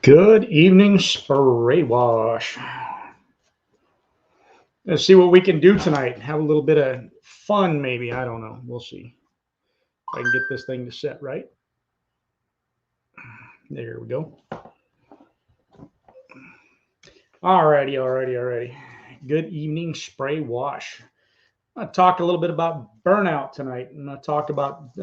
Good evening, Spray Wash. Let's see what we can do tonight. Have a little bit of fun, maybe. I don't know. We'll see. If I can get this thing to set right. There we go. Alrighty. Good evening, Spray Wash. I'm going to talk a little bit about burnout tonight. I'm going to talk about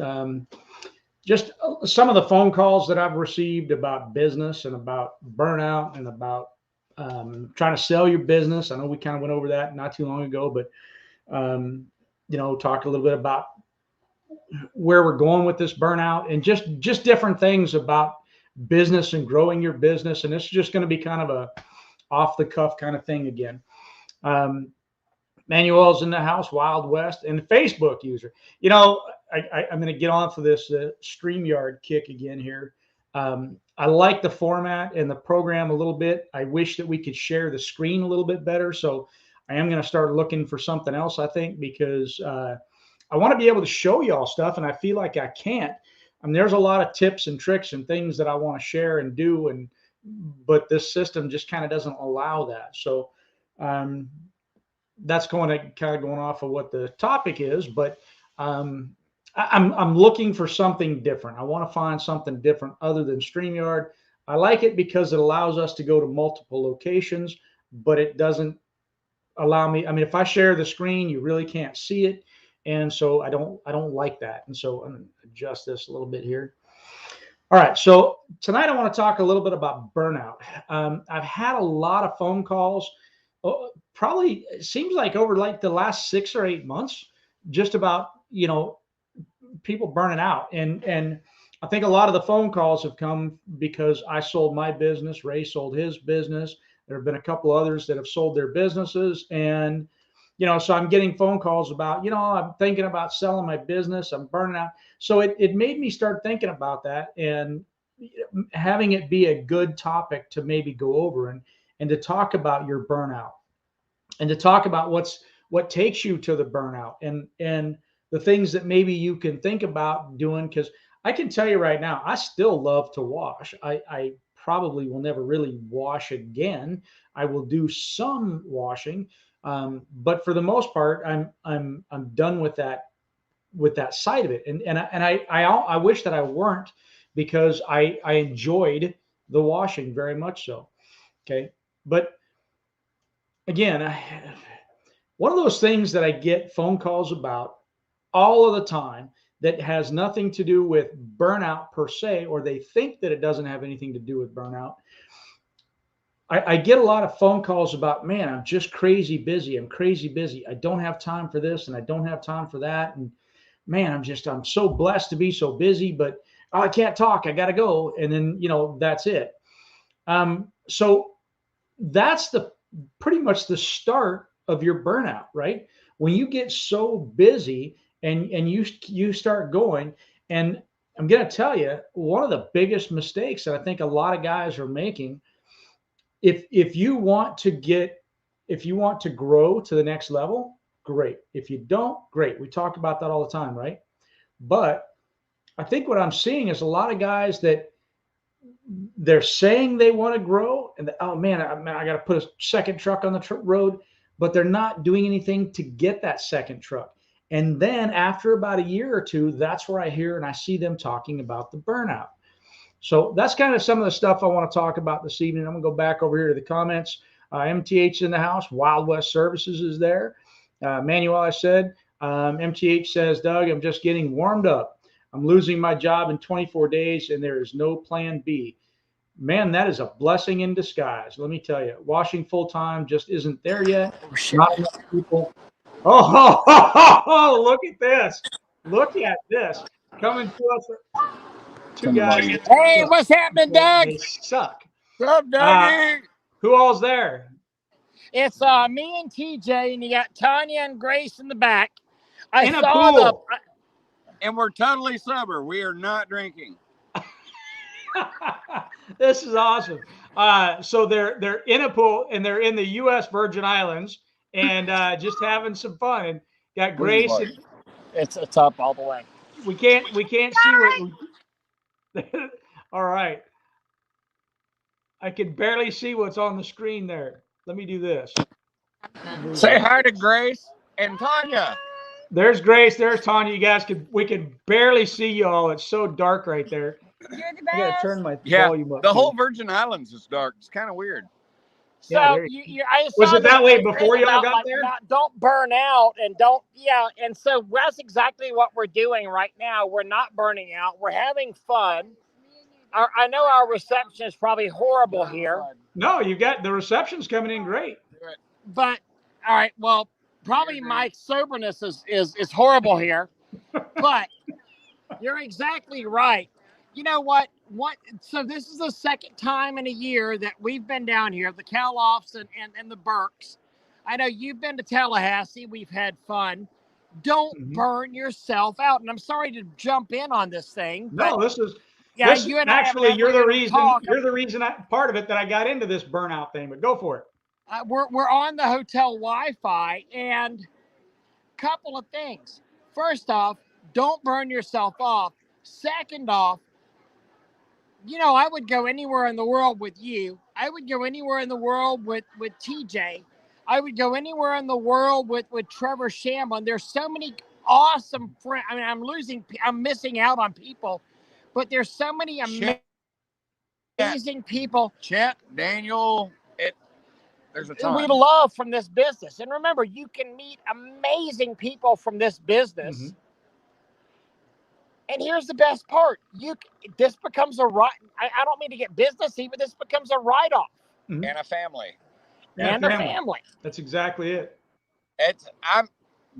just some of the phone calls that I've received about business and about burnout and about trying to sell your business. I know we kind of went over that not too long ago, but talk a little bit about where we're going with this burnout and just different things about business and growing your business. And this is just going to be kind of a off the cuff kind of thing again. Manuel's in the house, Wild West, and Facebook user. I'm going to get on for this StreamYard kick again here. I like the format and the program a little bit. I wish that we could share the screen a little bit better. So I am going to start looking for something else, I think, because I want to be able to show y'all stuff, and I feel like I can't. I mean, there's a lot of tips and tricks and things that I want to share and do, but this system just kind of doesn't allow that. So that's kind of going off of what the topic is, but I'm looking for something different. I want to find something different other than StreamYard. I like it because it allows us to go to multiple locations, but it doesn't allow me. I mean, if I share the screen, you really can't see it. And so I don't like that. And so I'm going to adjust this a little bit here. All right. So tonight I want to talk a little bit about burnout. I've had a lot of phone calls, probably it seems like over like the last 6 or 8 months, just about, people burning out. And I think a lot of the phone calls have come because I sold my business. Ray sold his business. There have been a couple others that have sold their businesses. And, so I'm getting phone calls about, I'm thinking about selling my business. I'm burning out. So it made me start thinking about that and having it be a good topic to maybe go over and to talk about your burnout and to talk about what takes you to the burnout and the things that maybe you can think about doing. Because I can tell you right now, I still love to wash. I probably will never really wash again. I will do some washing, but for the most part, I'm done with that side of it. And I wish that I weren't, because I enjoyed the washing very much so. Okay, but again, one of those things that I get phone calls about all of the time that has nothing to do with burnout per se, or they think that it doesn't have anything to do with burnout. I get a lot of phone calls about, man, I'm just crazy busy. I'm crazy busy. I don't have time for this and I don't have time for that. And man, I'm so blessed to be so busy, but I can't talk. I got to go. And then, that's it. So that's pretty much the start of your burnout, right? When you get so busy and you start going. And I'm going to tell you, one of the biggest mistakes that I think a lot of guys are making, if you want to grow to the next level, great. If you don't, great. We talk about that all the time, right? But I think what I'm seeing is a lot of guys that they're saying they want to grow, and oh man, I got to put a second truck on the road, but they're not doing anything to get that second truck. And then after about a year or two, that's where I hear and I see them talking about the burnout. So that's kind of some of the stuff I want to talk about this evening. I'm going to go back over here to the comments. MTH in the house. Wild West Services is there. Manuel, I said. MTH says, Doug, I'm just getting warmed up. I'm losing my job in 24 days, and there is no plan B. Man, that is a blessing in disguise. Let me tell you, washing full time just isn't there yet. Not enough people. Oh, look at this. Look at this. Coming to us. Two guys. Hey, what's happening, Doug? They suck. What's up, Dougie? Who all's there? It's me and TJ, and you got Tanya and Grace in the back. In a pool. And we're totally sober. We are not drinking. This is awesome. So they're in a pool, and they're in the U.S. Virgin Islands, and just having some fun. And got Grace. And it's up all the way. We can't see what. All right. I can barely see what's on the screen there. Let me do this. Say hi to Grace and Tanya. There's Grace. There's Tanya. You guys we could barely see y'all. It's so dark right there. You're the I gotta best. turn my Yeah, volume up. the too. whole Virgin Islands is dark. It's kind of weird. So Yeah, there I Was saw it that way thing before y'all about, got like, there? don't burn out and don't, and so that's exactly what we're doing right now. We're not burning out. We're having fun. I know our reception is probably horrible here, No, you got the reception's coming in great. but all right, well, probably my soberness is horrible here, but you're exactly right. You know what? So this is the second time in a year that we've been down here, the Kalofs and the Burks. I know you've been to Tallahassee. We've had fun. Don't burn yourself out. And I'm sorry to jump in on this thing, but No, this is you and actually I you're the gonna reason. talk. You're the reason. Part of it that I got into this burnout thing. But go for it. We're on the hotel Wi-Fi, and a couple of things. First off, don't burn yourself off. Second off, I would go anywhere in the world with you. I would go anywhere in the world with TJ. I would go anywhere in the world with Trevor Shamblin. There's so many awesome friends. I mean, I'm missing out on people, but there's so many amazing people. Chet, Daniel, there's a ton. We love from this business. And remember, you can meet amazing people from this business. Mm-hmm. And here's the best part. This becomes a right. I don't mean to get businessy, but this becomes a write-off. Mm-hmm. And a family. And a family. That's exactly it.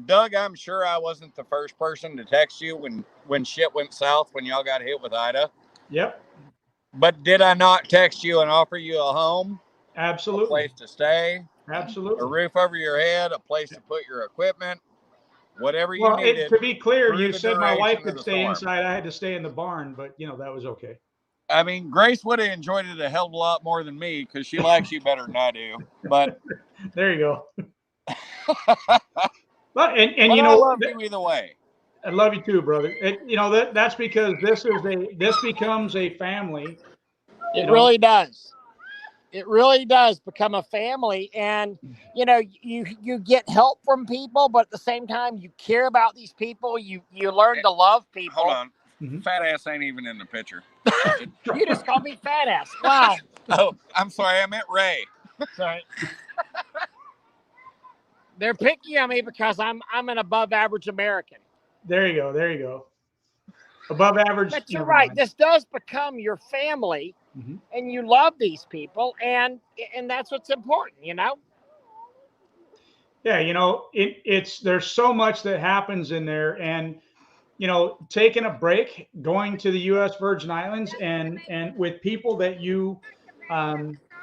Doug, I'm sure I wasn't the first person to text you when shit went south when y'all got hit with Ida. Yep. But did I not text you and offer you a home? Absolutely. A place to stay? Absolutely. A roof over your head, a place to put your equipment, whatever you needed. To be clear, you said my wife could stay inside. I had to stay in the barn, but that was okay. I mean, Grace would have enjoyed it a hell of a lot more than me because she likes you better than I do. But there you go. But and I love you either way. I love you too, brother. That's because this becomes a family. It really does. It really does become a family, and you get help from people, but at the same time you care about these people. You learn to love people. Hold on. Mm-hmm. Fat ass ain't even in the picture. You just called me fat ass. Wow. Oh, I'm sorry. I meant Ray. Sorry. They're picky on me because I'm an above average American. There you go. Above average. But you're right. This does become your family, and you love these people, and that's what's important, Yeah, there's so much that happens in there, and taking a break, going to the U.S. Virgin Islands, and with people that you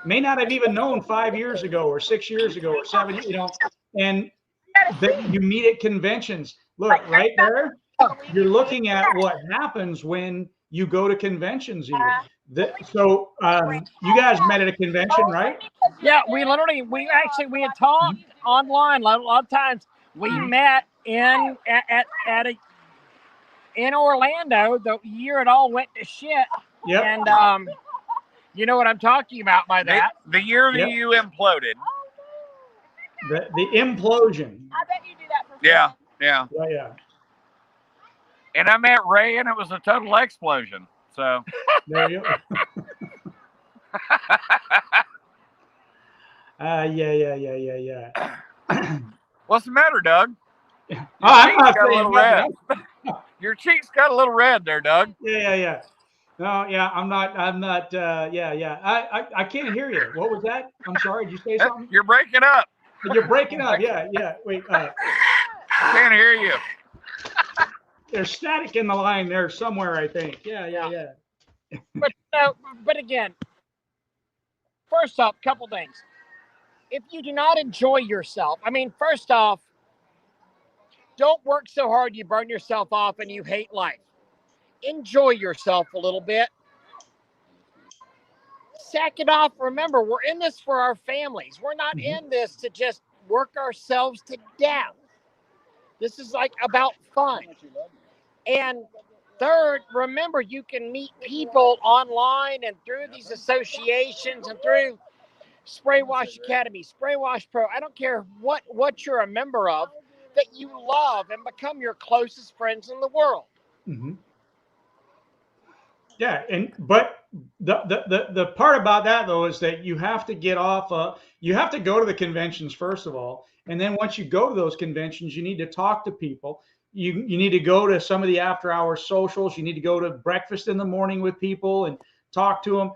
may not have even known 5 years ago, or 6 years ago, or 7, and that you meet at conventions. Look, right there, you're looking at what happens when you go to conventions. So you guys met at a convention, right? Yeah, we had talked online a lot of times. We met in Orlando the year it all went to shit. Yep. And you know what I'm talking about by that? The year that you imploded. The implosion. I bet you do that for Yeah. Yeah. And I met Ray, and it was a total explosion. So there you go. Yeah. What's the matter, Doug? I'm not saying red. Your cheeks got a little red there, Doug. Yeah. No, yeah, I'm not. Yeah. I can't hear you. What was that? I'm sorry. Did you say something? You're breaking up. You're breaking up. Yeah. Wait. Can't hear you. There's static in the line there somewhere, I think. Yeah. But again, first off, couple things. If you do not enjoy yourself, first off, don't work so hard you burn yourself off and you hate life. Enjoy yourself a little bit. Second off, remember, we're in this for our families. We're not in this to just work ourselves to death. This is about fun. And Third, remember you can meet people online and through these associations and through Spray Wash Academy, Spray Wash Pro. I don't care what you're a member of, that you love and become your closest friends in the world. Mm-hmm. Yeah, but the part about that though is that you have to get off. You have to go to the conventions first of all, and then once you go to those conventions, you need to talk to people. You need to go to some of the after hours socials. You need to go to breakfast in the morning with people and talk to them.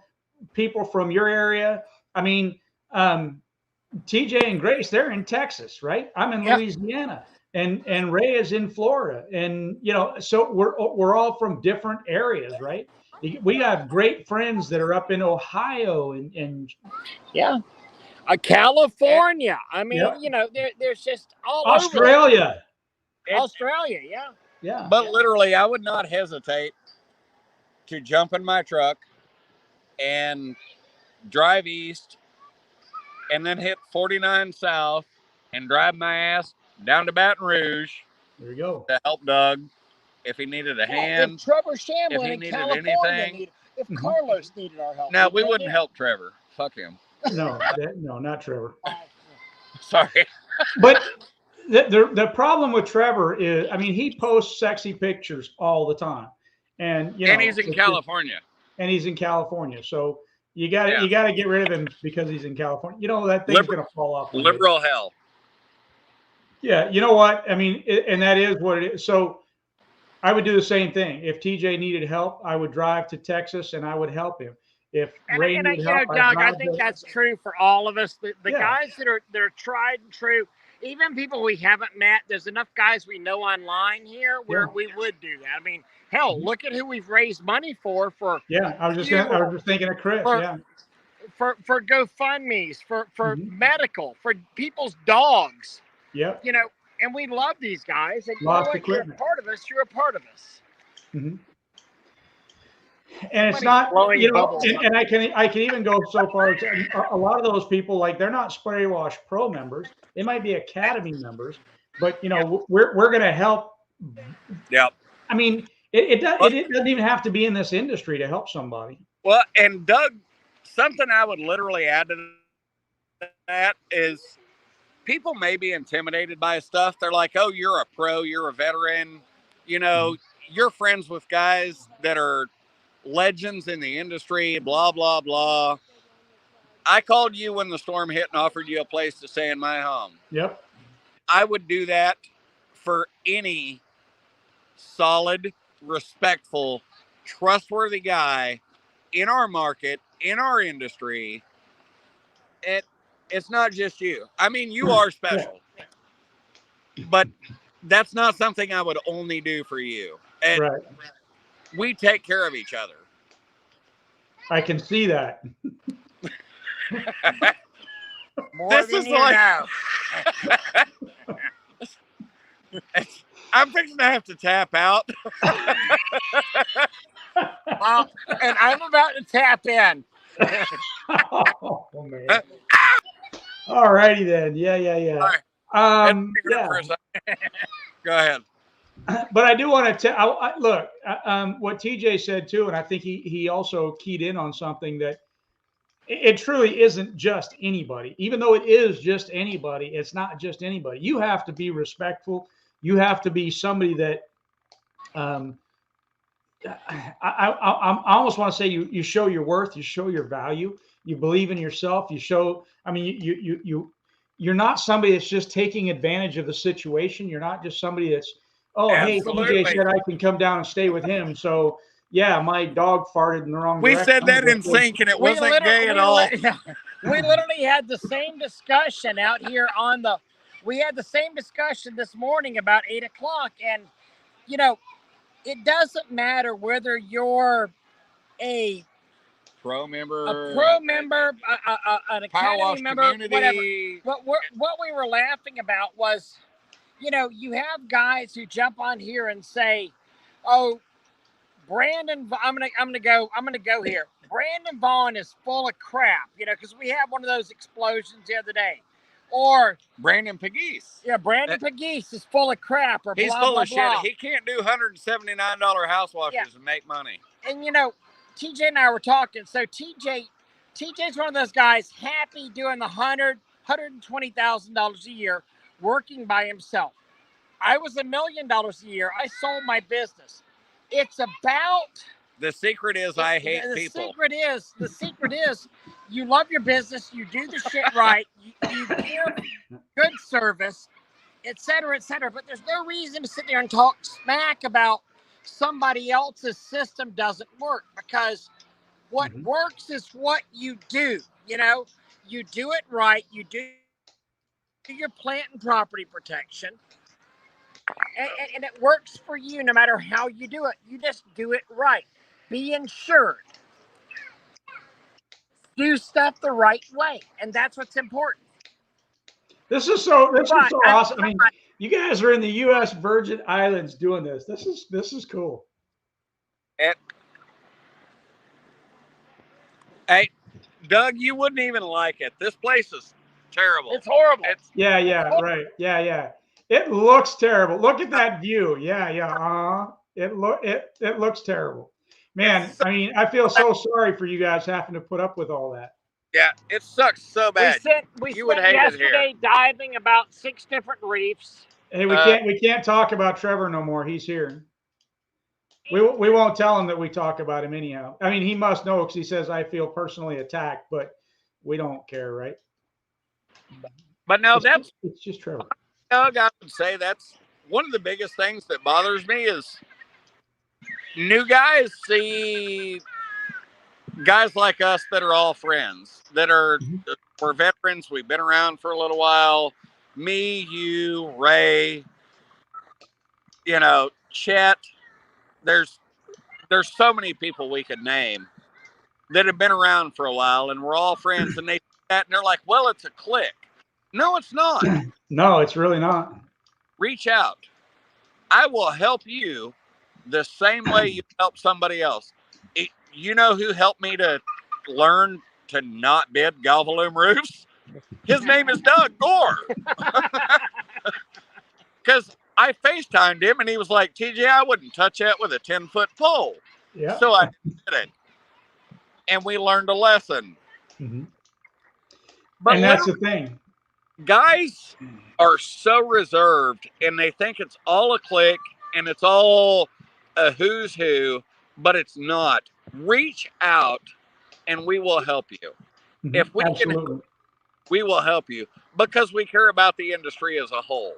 People from your area. I mean, TJ and Grace, they're in Texas, right? I'm in Yeah. Louisiana, and Ray is in Florida, and so we're all from different areas, right? We have great friends that are up in Ohio and Yeah. California. I mean, yep. there's just all Australia. over. Australia, yeah. Yeah. But literally, I would not hesitate to jump in my truck and drive east and then hit 49 south and drive my ass down to Baton Rouge There you go. to help Doug if he needed a hand. If Trevor If Shamlin he in needed California anything. if Carlos needed our help. No, we wouldn't help Trevor. Fuck him. No, not Trevor. Sorry. But the problem with Trevor is, I mean, he posts sexy pictures all the time, and he's in California. And he's in California, so you got to get rid of him because he's in California. That thing's going to fall off. Liberal hell. Yeah, you know what? I mean, and that is what it is. So I would do the same thing. If TJ needed help, I would drive to Texas and I would help him. If Ray needed help, Doug, I think that's true for all of us. The guys that are tried and true, even people we haven't met, there's enough guys we know online here where we would do that. I mean, hell, look at who we've raised money for. I was just thinking of Chris. For GoFundMe's, for medical, for people's dogs. Yeah. And we love these guys. And Lost equipment. You're a part of us. You're a part of us. Mm-hmm. And it's not, and I can even go so far as a lot of those people, like, they're not Spray Wash Pro members. They might be Academy members, but we're going to help. Yeah. I mean, it doesn't even have to be in this industry to help somebody. Well, and Doug, something I would literally add to that is people may be intimidated by stuff. They're like, oh, you're a pro, you're a veteran, you're friends with guys that are legends in the industry, blah, blah, blah. I called you when the storm hit and offered you a place to stay in my home. Yep. I would do that for any solid, respectful, trustworthy guy in our market, in our industry. It's not just you. I mean, you are special, but that's not something I would only do for you. And right. We take care of each other. I can see that. This is like I'm fixing to have to tap out. Well, and I'm about to tap in. Oh, man. All righty then. Yeah. Right. Go ahead. But I do want to tell. Look, what TJ said too, and I think he also keyed in on something that it truly isn't just anybody. Even though it is just anybody, it's not just anybody. You have to be respectful. You have to be somebody that. I almost want to say you show your worth. You show your value. You believe in yourself. You show. I mean, you're not somebody that's just taking advantage of the situation. You're not just somebody that's. Oh, absolutely. Hey, TJ said I can come down and stay with him. So, yeah, my dog farted in the wrong direction. We said that in sync, and it wasn't gay at all. We literally had the same discussion out here we had the same discussion this morning about 8 o'clock. And, it doesn't matter whether you're a pro member, an Academy member, community. whatever. What we were laughing about was, you have guys who jump on here and say, "Oh, Brandon, I'm gonna go here. Brandon Vaughn is full of crap," because we had one of those explosions the other day. Or Brandon Pegues. yeah, Brandon Pegues is full of crap, or He's blah full blah of shit. blah. He can't do $179 house washes and make money. And TJ and I were talking. So TJ's one of those guys happy doing the $120,000 a year working by himself. I was $1 million a year. I sold my business. It's about the secret is I hate the people. The secret is you love your business, you do the shit right, you give good service, etc., etc. But there's no reason to sit there and talk smack about somebody else's system doesn't work, because what works is what you do. You do it right. You do your plant and property protection, and it works for you no matter how you do it. You just do it right. Be insured. Do stuff the right way, and that's what's important. This is so awesome. I mean, you guys are in the U.S. Virgin Islands doing this. This is cool. Hey, Doug, you wouldn't even like it. This place is terrible. It's horrible. Right. Yeah. It looks terrible. Look at that view. Yeah. It looks terrible. Man, I mean, I feel so sorry for you guys having to put up with all that. Yeah, it sucks so bad. We you spent would hate yesterday it here. diving about 6 different reefs. Hey, we can't talk about Trevor no more. He's here. We won't tell him that we talk about him anyhow. I mean, he must know because he says I feel personally attacked, but we don't care, right? But no, it's just Trevor. Doug, I would say that's one of the biggest things that bothers me is new guys see guys like us that are all friends, that are we're veterans. We've been around for a little while. Me, you, Ray, Chet. There's so many people we could name that have been around for a while, and we're all friends. And they see that, and they're like, "Well, it's a clique." No, it's not. No, it's really not. Reach out. I will help you the same way you help somebody else. You know who helped me to learn to not bid Galvalume roofs? His name is Doug Gore. Because I FaceTimed him and he was like, TJ, I wouldn't touch that with a 10-foot pole. Yeah. So I did it. And we learned a lesson. But and that's the thing. Guys are so reserved and they think it's all a clique and it's all a who's who, but it's not. Reach out and we will help you. If we can, we will help you because we care about the industry as a whole.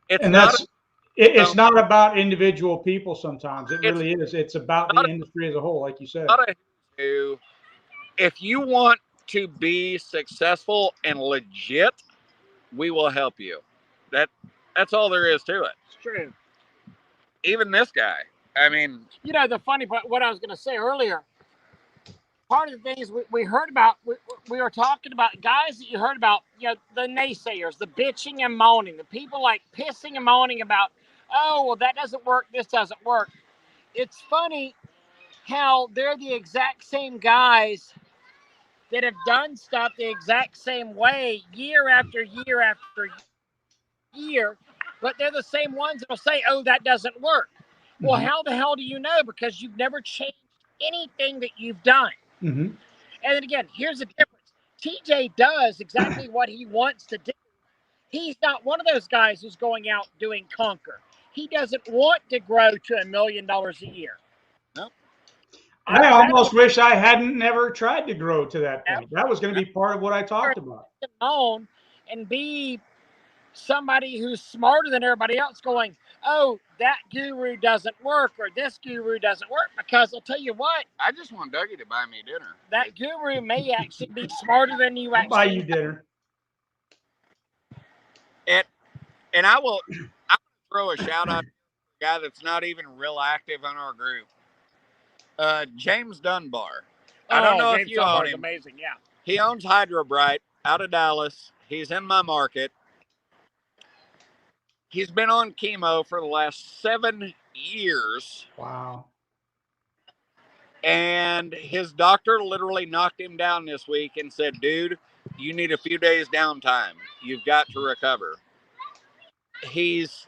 It's not about individual people sometimes. It really is. It's about the industry as a whole, like you said. If you want to be successful and legit, we will help you. That's all there is to it. It's true. Even this guy. I mean, the funny part, what I was going to say earlier, part of the thing is we heard about, we were talking about guys that you heard about, the naysayers, the bitching and moaning, the people like pissing and moaning about, oh, well, that doesn't work, this doesn't work. It's funny how they're the exact same guys that have done stuff the exact same way year after year after year, but they're the same ones that will say, oh, that doesn't work. Well, how the hell do you know? Because you've never changed anything that you've done. And then again, here's the difference. TJ does exactly what he wants to do. He's not one of those guys who's going out doing conquer. He doesn't want to grow to $1 million a year. Nope. I almost wish I hadn't never tried to grow to that point. That was going to be part of what I talked about. And be somebody who's smarter than everybody else going, oh, that guru doesn't work or this guru doesn't work, because I'll tell you what. I just want Dougie to buy me dinner. That guru may actually be smarter than you actually. I'll buy you dinner. And I'll throw a shout out to a guy that's not even real active in our group. James Dunbar. I don't know if you own him. Amazing, yeah. He owns Hydrobright out of Dallas. He's in my market. He's been on chemo for the last 7 years. Wow. And his doctor literally knocked him down this week and said, dude, you need a few days downtime. You've got to recover. He's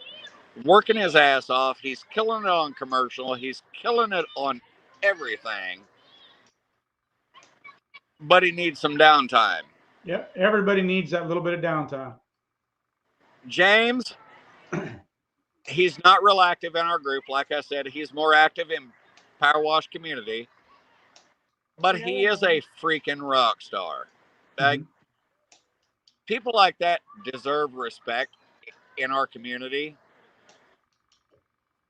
working his ass off. He's killing it on commercial. He's killing it on everything. But he needs some downtime. Yep. Everybody needs that little bit of downtime. James, he's not real active in our group. Like I said, he's more active in Power Wash community. But he is a freaking rock star. People like that deserve respect in our community.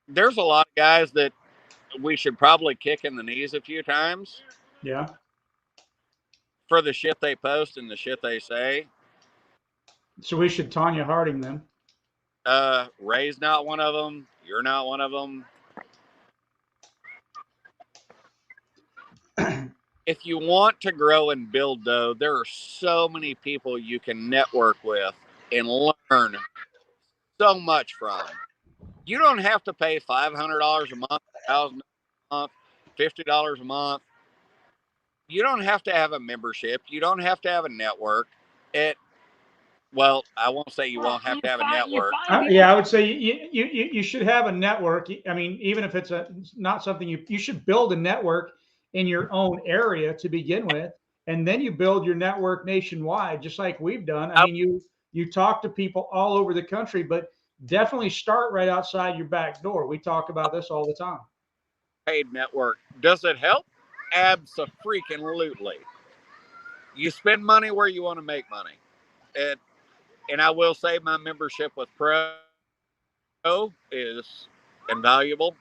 There's a lot of guys that we should probably kick in the knees a few times. Yeah. For the shit they post and the shit they say. So we should Tanya Harding them. Ray's not one of them. You're not one of them. If you want to grow and build, though, there are so many people you can network with and learn so much from. You don't have to pay $500 a month, $1,000 a month, $50 a month. You don't have to have a membership. You don't have to have a network. Well, I won't say you won't have to have a network. Yeah, I would say you should have a network. I mean, even if it's not something you should build a network in your own area to begin with, and then you build your network nationwide, just like we've done. I mean, you talk to people all over the country, but definitely start right outside your back door. We talk about this all the time. Paid network. Does it help? Abso-freaking-lutely. You spend money where you want to make money. And I will say my membership with Pro is invaluable.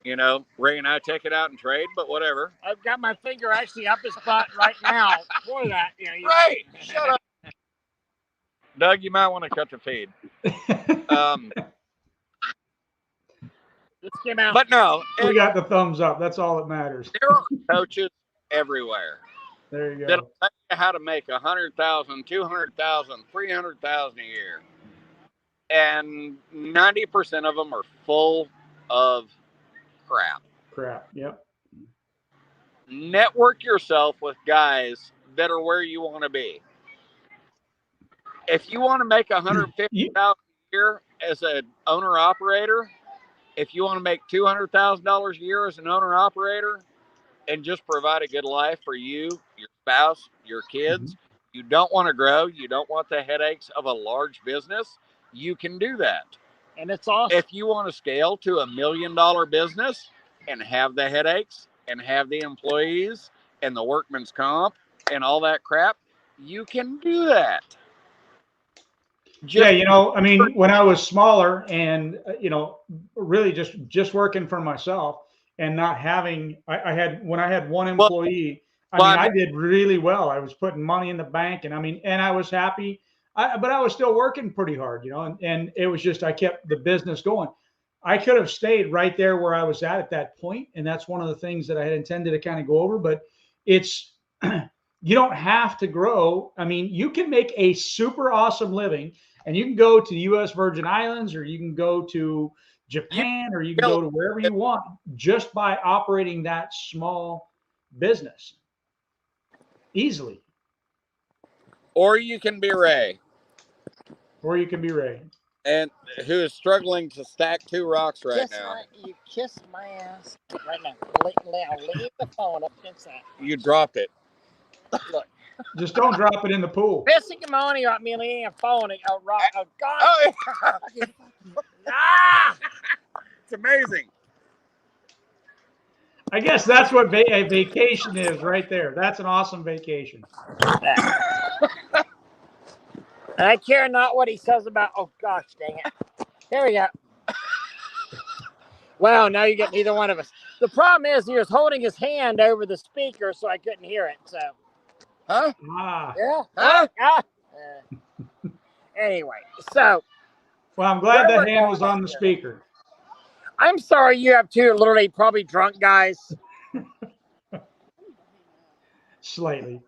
You know, Ray and I take it out and trade, but whatever. I've got my finger actually up his butt right now for that. Right. Shut up. Doug, you might want to cut the feed. This came out. But no. We got the thumbs up. That's all that matters. There are coaches everywhere. There you go. That'll tell you how to make $100,000, $200,000, $300,000 a year. And 90% of them are full of crap. Yep. Network yourself with guys that are where you want to be. If you want to make $150,000 a year as an owner operator, if you want to make $200,000 a year as an owner operator, and just provide a good life for you, your spouse, your kids, you don't want to grow, you don't want the headaches of a large business, you can do that. And it's awesome. If you want to scale to $1 million business and have the headaches and have the employees and the workman's comp and all that crap, you can do that. Yeah, you know, I mean, when I was smaller and, you know, really just working for myself and not having, when I had one employee, I did really well. I was putting money in the bank and I was happy, but I was still working pretty hard, you know, and it was just, I kept the business going. I could have stayed right there where I was at that point. And that's one of the things that I had intended to kind of go over, but it's, you don't have to grow. I mean, you can make a super awesome living and you can go to the U.S. Virgin Islands, or you can go to Japan, or you can go to wherever you want just by operating that small business easily. Or you can be Ray. And who is struggling to stack 2 rocks right now. You kissed my ass right now. Leave the phone up against that. You dropped it. Look. Just don't drop it in the pool. Pissing money on me leaving a phone. Oh, God. Oh, ah! It's amazing. I guess that's what a vacation is right there. That's an awesome vacation. I care not what he says about, oh, gosh, dang it. There we go. Well, now you get neither one of us. The problem is he was holding his hand over the speaker, so I couldn't hear it, so. Huh? Yeah. Huh? Anyway, so. Well, I'm glad that hand was on the speaker. I'm sorry you have 2 literally probably drunk guys. Slightly.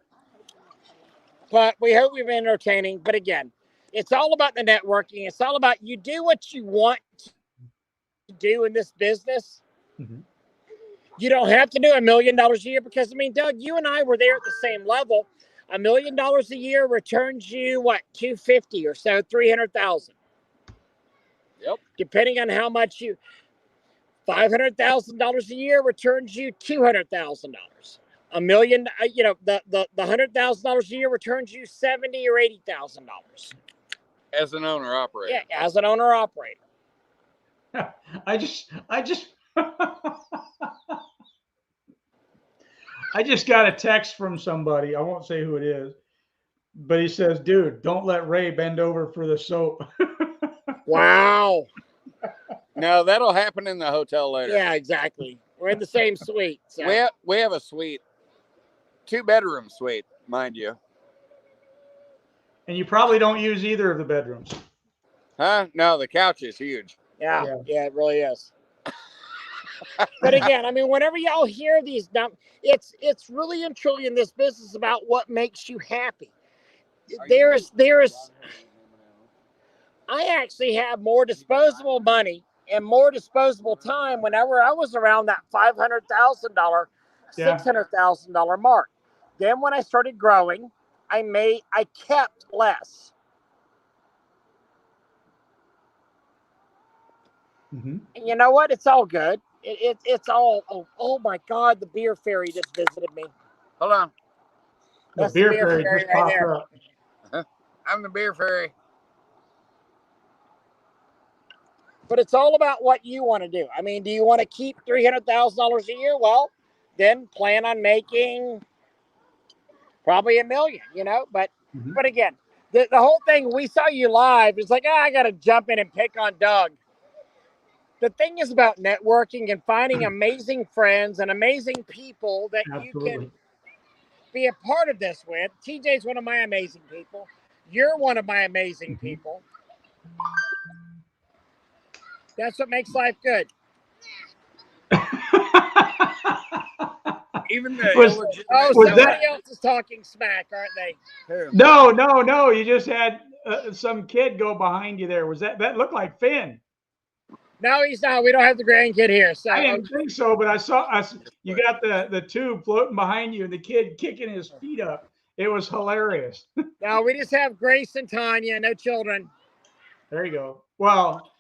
But we hope we've been entertaining. But again, it's all about the networking. It's all about you do what you want to do in this business. You don't have to do $1 million a year because, I mean, Doug, you and I were there at the same level. $1 million a year returns you what, 250 or so, 300,000. Yep. Depending on how much you, $500,000 a year returns you $200,000. $1 million, the $100,000 a year returns you $70,000 or $80,000. As an owner operator. Yeah, as an owner operator. I just I just got a text from somebody. I won't say who it is, but he says, "Dude, don't let Ray bend over for the soap." Wow. No, that'll happen in the hotel later. Yeah, exactly. We're in the same suite. So. We have a suite, 2-bedroom suite, mind you. And you probably don't use either of the bedrooms. Huh? No, the couch is huge. Yeah, it really is. But again, I mean, whenever y'all hear these it's really and truly in this business about what makes you happy. I actually have more disposable money and more disposable time whenever I was around that $500,000, $600,000 mark. Then when I started growing, I kept less. Mm-hmm. And you know what? It's all good. It's all. Oh my God! The beer fairy just visited me. Hold on. The beer fairy just popped up. I'm the beer fairy. But it's all about what you want to do. I mean, do you want to keep $300,000 a year? Well, then plan on making probably $1 million. But again, the whole thing, we saw you live. It's like, I got to jump in and pick on Doug. The thing is about networking and finding amazing friends and amazing people that you can be a part of this with. TJ's one of my amazing people. You're one of my amazing people. That's what makes life good. Even the somebody else is talking smack, aren't they? No. You just had some kid go behind you there. Was that looked like Finn? No, he's not. We don't have the grandkid here. So I didn't think so, but I saw you got the tube floating behind you and the kid kicking his feet up. It was hilarious. No, we just have Grace and Tanya, no children. There you go. Well,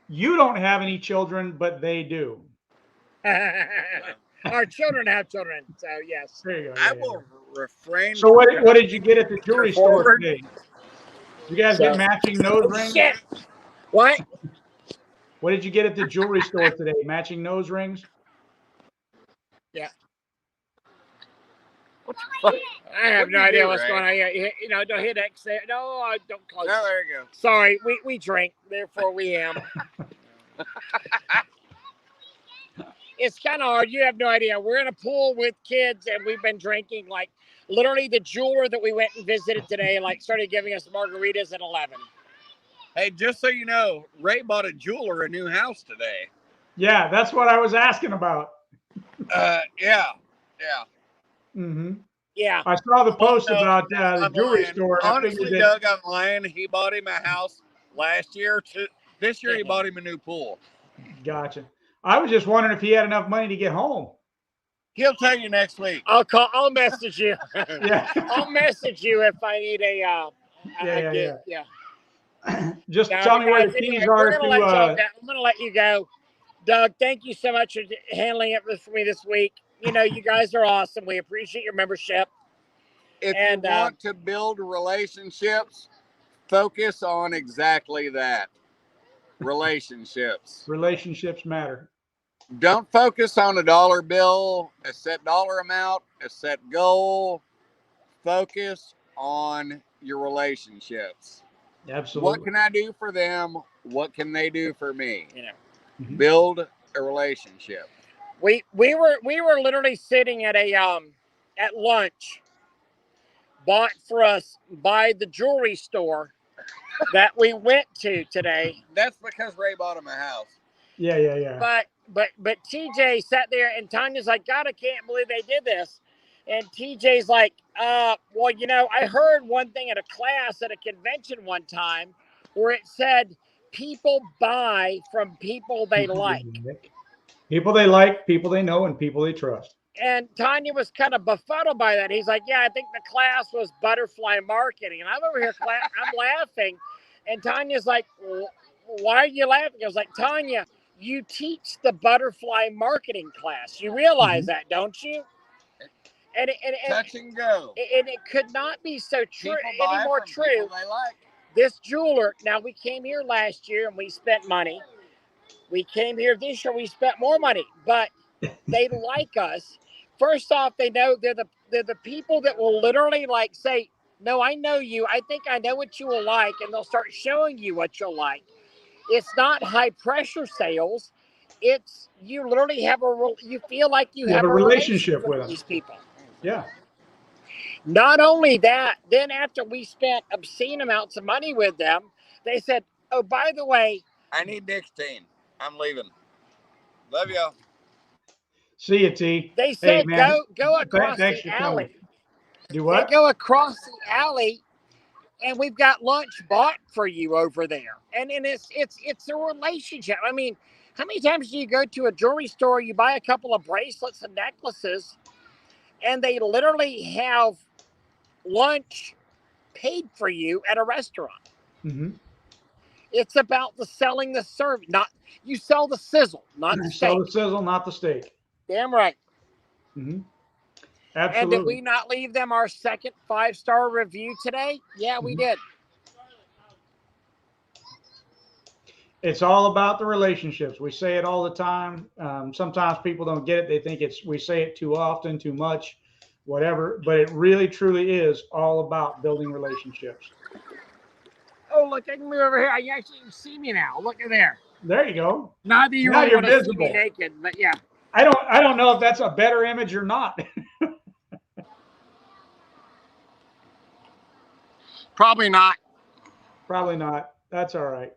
you don't have any children, but they do. Our children have children, so yes. There you go. I will refrain. So what did you get at the jewelry store today? You guys get matching nose rings? Shit. What? What did you get at the jewelry store today? Matching nose rings? Yeah. I have no idea what's going on here. Don't hit X there. No, I don't close. No, there you go. Sorry, we drink, therefore we am. It's kind of hard. You have no idea. We're in a pool with kids, and we've been drinking. Like, literally, the jeweler that we went and visited today, started giving us margaritas at 11. Hey, just so you know, Ray bought a jeweler a new house today. Yeah, that's what I was asking about. Yeah. Mm-hmm. Yeah. I saw the post about the jewelry store. Honestly, Doug, I'm lying. He bought him a house last year. This year, he bought him a new pool. Gotcha. I was just wondering if he had enough money to get home. He'll tell you next week. I'll message you. Yeah. I'll message you if I need a yeah. Just tell me where the keys are. I'm going to let you go. Doug, thank you so much for handling it for me this week. You guys are awesome. We appreciate your membership. If you want to build relationships, focus on exactly that. Relationships. Relationships matter. Don't focus on a dollar bill, a set dollar amount, a set goal. Focus on your relationships. Absolutely. What can I do for them? What can they do for me? Build a relationship. We were literally sitting at at lunch, bought for us by the jewelry store that we went to today. That's because Ray bought him a house. Yeah. But TJ sat there and Tanya's like, God, I can't believe they did this. And TJ's like, well, I heard one thing at a class at a convention one time where it said people buy from people they like. People they like, people they know, and people they trust. And Tanya was kind of befuddled by that. He's like, yeah, I think the class was butterfly marketing. And I'm over here, I'm laughing. And Tanya's like, why are you laughing? I was like, Tanya, you teach the butterfly marketing class. You realize that, don't you? And touch and go. And it could not be so true any more true. They like. This jeweler, now we came here last year and we spent money. We came here this year, we spent more money, but they like us. First off, they know they're the people that will literally like say, no, I know you. I think I know what you will like. And they'll start showing you what you'll like. It's not high pressure sales. It's you literally you feel like you have a relationship with these people. Yeah. Not only that, then after we spent obscene amounts of money with them, they said, oh, by the way, I need nicotine. I'm leaving. Love y'all. See you, T. They said, hey, go across the alley. Do what? They go across the alley, and we've got lunch bought for you over there. And it's a relationship. I mean, how many times do you go to a jewelry store, you buy a couple of bracelets and necklaces, and they literally have lunch paid for you at a restaurant? Mm-hmm. It's about the selling the service. Not you sell the sizzle, not the steak. Sell the sizzle, not the steak. Damn right. Mm-hmm. Absolutely. And did we not leave them our second 5-star review today? Yeah, we did. It's all about the relationships. We say it all the time. Sometimes people don't get it. They think we say it too often, too much, whatever. But it really, truly is all about building relationships. Oh, look, I can move over here. You actually see me now. Look at there. There you go. Not that you really want to see me naked, but yeah. I don't know if that's a better image or not. Probably not. Probably not. That's all right.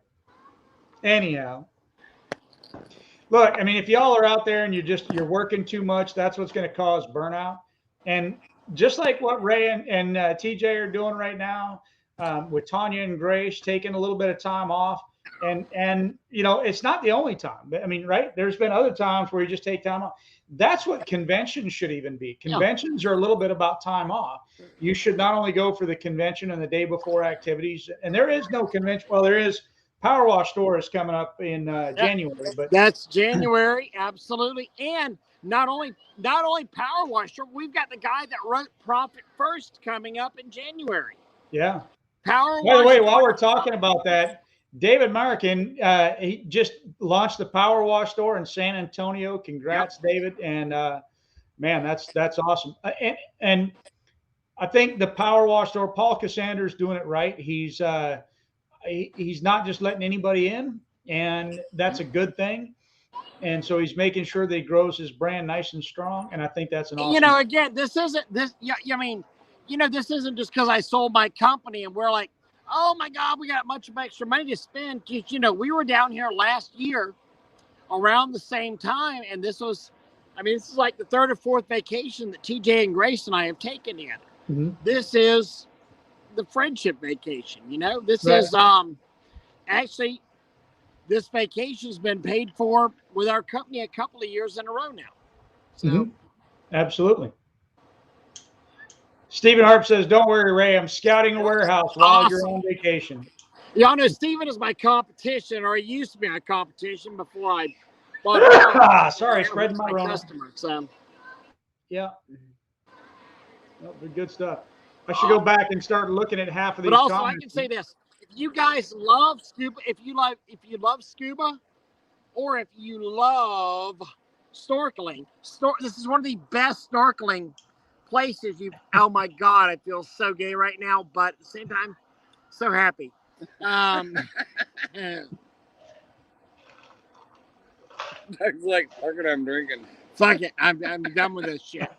Anyhow, look, I mean, if y'all are out there and you're working too much, that's what's going to cause burnout. And just like what Ray and TJ are doing right now, with Tanya and Grace taking a little bit of time off, and you know, it's not the only time. I mean, right? There's been other times where you just take time off. That's what conventions should even be. Conventions are a little bit about time off. You should not only go for the convention and the day before activities, and there is no convention. Well, there is. Power Wash Store is coming up in January, but that's January, absolutely. And not only Power Wash Store, we've got the guy that wrote Profit First coming up in January. Yeah. Power Wash. By the way, while we're talking about that, David Markin, he just launched the Power Wash Store in San Antonio. Congrats, David! And man, that's awesome. And I think the Power Wash Store, Paul Cassander's doing it right. He's not just letting anybody in, and that's a good thing. And so he's making sure that he grows his brand nice and strong. And I think that's an awesome. You know, again, this isn't this. Yeah, I mean, you know, this isn't just because I sold my company and we're like, oh my God, we got much extra money to spend. You know, we were down here last year around the same time, and this is like the third or fourth vacation that TJ and Grace and I have taken together. Mm-hmm. This is the friendship vacation, you know. This is actually, this vacation's been paid for with our company a couple of years in a row now. So absolutely. Stephen Harp says, don't worry, Ray, I'm scouting a warehouse while you're on vacation. Y'all know Stephen is my competition, or he used to be my competition before I bought sorry, spreading my customer. So yeah. Well, good stuff. I should go back and start looking at half of these. But also, comments. I can say this: if you guys love scuba, if you love scuba, or if you love snorkeling, this is one of the best snorkeling places. Oh my God, I feel so gay right now, but at the same time, so happy. Doug's like, fuck it, I'm drinking. Fuck it, I'm done with this shit.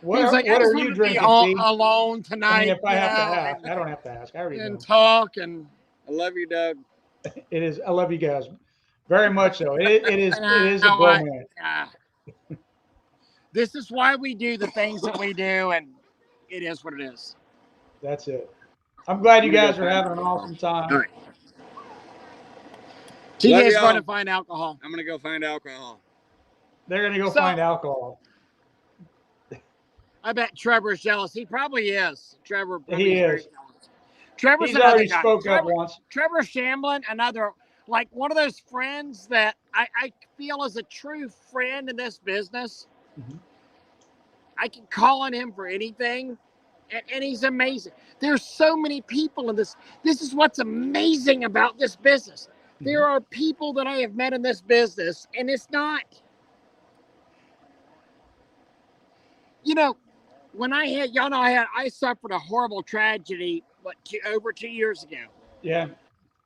What are you drinking? Alone tonight. I mean, if I have to ask, I don't have to ask. I already know. Talk and I love you, Doug. It is. I love you guys very much. So it is a bromance. This is why we do the things that we do, and it is what it is. That's it. I'm glad you guys are having an awesome time. All right. TJ's going to find alcohol. I'm going to go find alcohol. They're going to go find alcohol. I bet Trevor's jealous. He probably is. Trevor probably He is. very jealous. Trevor's He's another already guy. spoke up once. Trevor Shamblin, another, like one of those friends that I feel is a true friend in this business. Mm-hmm. I can call on him for anything, and he's amazing. There's so many people in this. This is what's amazing about this business. Mm-hmm. There are people that I have met in this business, and it's not, you know, when I had, y'all know, I suffered a horrible tragedy, over 2 years ago. Yeah.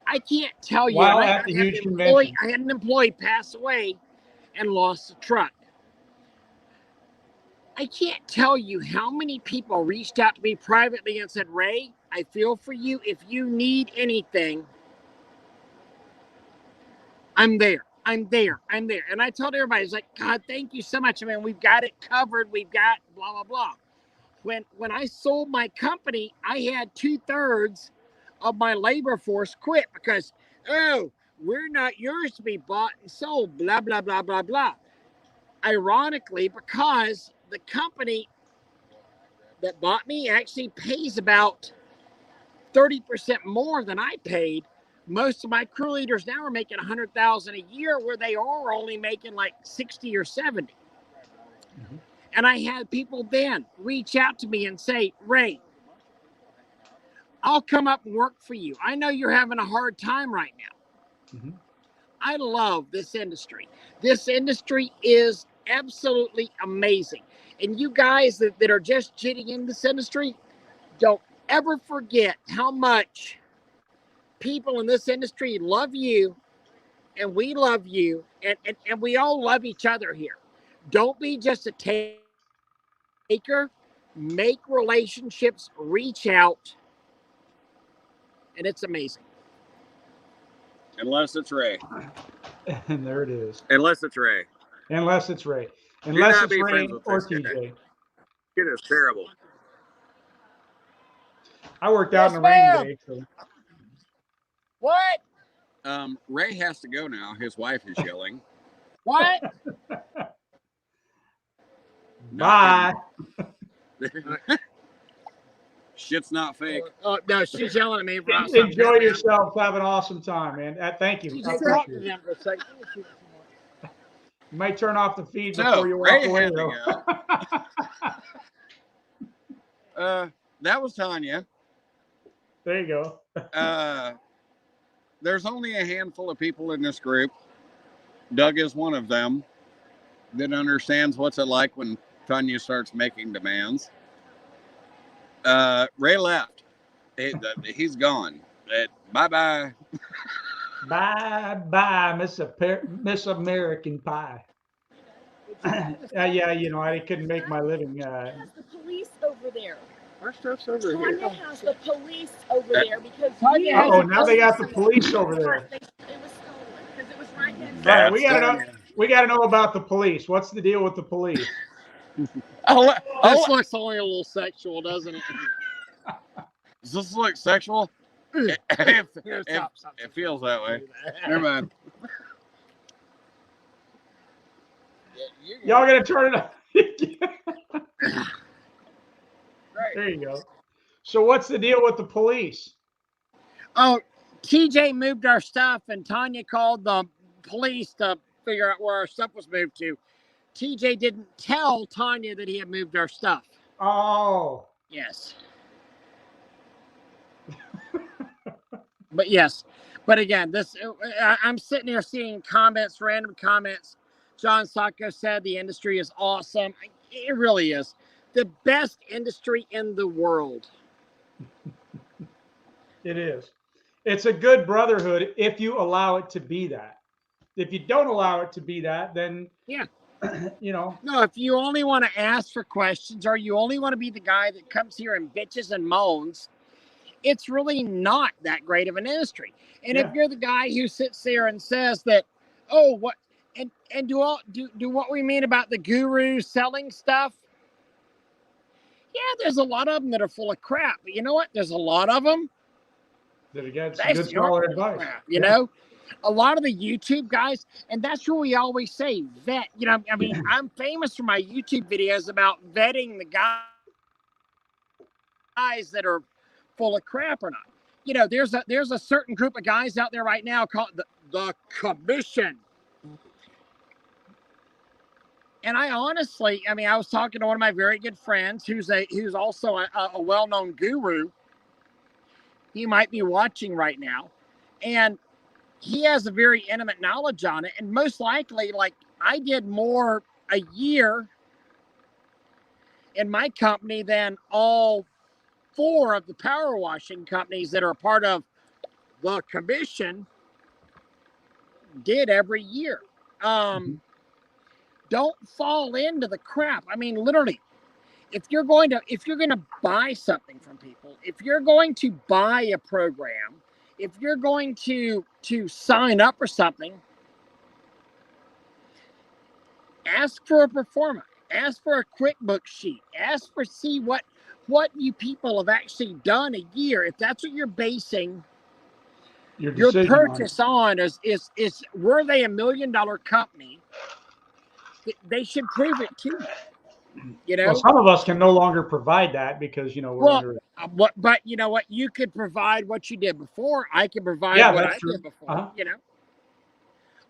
I can't tell you. While at the huge convention. I had an employee pass away and lost a truck. I can't tell you how many people reached out to me privately and said, Ray, I feel for you. If you need anything, I'm there. I'm there. I'm there. And I told everybody, it's like, God, thank you so much. I mean, we've got it covered. We've got blah, blah, blah. When I sold my company, I had 2/3 of my labor force quit because, oh, we're not yours to be bought and sold, blah, blah, blah, blah, blah. Ironically, because the company that bought me actually pays about 30% more than I paid. Most of my crew leaders now are making $100,000 a year, where they are only making like 60 or 70. Mm-hmm. And I had people then reach out to me and say, Ray, I'll come up and work for you. I know you're having a hard time right now. Mm-hmm. I love this industry. This industry is absolutely amazing. And you guys that are just getting in this industry, don't ever forget how much people in this industry love you, and we love you, and we all love each other here. Don't be just a taker. Make relationships, reach out, and it's amazing. Unless it's Ray. And there it is. Unless it's Ray. Unless it's Ray. Unless it's Ray or TJ. It is terrible. I worked out in the rain today. So. What? Ray has to go now. His wife is yelling. What? Bye. Shit's not fake. Oh, no, she's yelling at me. Enjoy yourself. Have an awesome time, man. Thank you. I appreciate it. You might turn off the feed before you walk away, though. That was Tanya. There you go. There's only a handful of people in this group. Doug is one of them that understands what's it like when Tanya starts making demands. Ray left. He's gone. Bye-bye. Bye-bye, Miss American Pie. Yeah, you know, I couldn't make my living. The police over there. Our stuff's over here. Tanya has the police over there because. Oh, now they got the police over there. It was stolen because it was right next. Right, we got to know about the police. What's the deal with the police? This looks only a little sexual, doesn't it? Does this look sexual? It feels that way. Never mind. Y'all gonna turn it on? There you go. So what's the deal with the police? Oh, TJ moved our stuff, and Tanya called the police to figure out where our stuff was moved to. TJ didn't tell Tanya that he had moved our stuff. Oh. Yes. But yes. But again, I'm sitting here seeing comments, random comments. John Sacco said the industry is awesome. It really is. The best industry in the world. It is. It's a good brotherhood if you allow it to be that. If you don't allow it to be that, then yeah, you know. No, if you only want to ask for questions, or you only want to be the guy that comes here and bitches and moans, it's really not that great of an industry. And if you're the guy who sits there and says that, oh, what, and do what we mean about the gurus selling stuff? Yeah, there's a lot of them that are full of crap. But you know what? There's a lot of them that again, good solid advice. Crap, you know? a lot of the YouTube guys, and that's what we always say, vet. You know, I mean, I'm famous for my YouTube videos about vetting the guys that are full of crap or not. You know, there's a certain group of guys out there right now called the commission. And I honestly, I mean, I was talking to one of my very good friends who's also a well-known guru. He might be watching right now, and he has a very intimate knowledge on it. And most likely, like, I did more a year in my company than all 4 of the power washing companies that are a part of the commission did every year. Don't fall into the crap. I mean, literally, if you're going to buy something from people, if you're going to buy a program, if you're going to sign up for something, ask for a performance, ask for a QuickBooks sheet, ask for see what you people have actually done a year. If that's what you're basing your purchase on, is were they $1 million company? They should prove it to you. You know, well, some of us can no longer provide that because, you know, we're under. But you know what? You could provide what you did before. I can provide what I did before. You know,